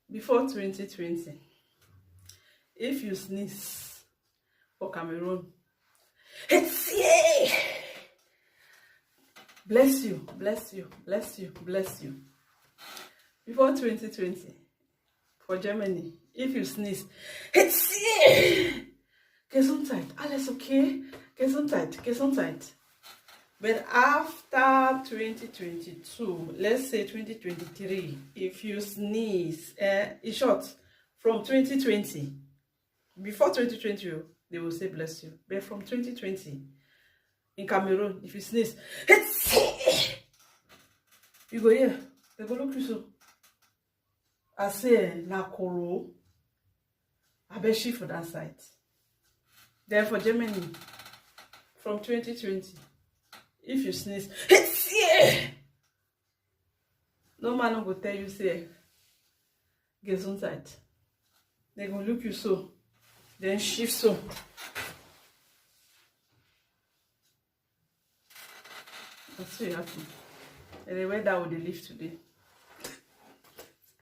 Before 2020, if you sneeze for Cameroon, it's yeah. Bless you, bless you, bless you, bless you. Before 2020, for Germany, if you sneeze, it's yeah. Gesundheit, alles okay? Gesundheit. But after 2022, let's say 2023, if you sneeze, in short, from 2020, before 2020, they will say bless you. But from 2020, in Cameroon, if you sneeze, you go here, they go look you so. I say, na koro, I bet she for that side. Then for Germany, from 2020, if you sneeze, no man will tell you, say, Gesundheit. They go look you so, then shift so. That's what happen. And the weather will live today.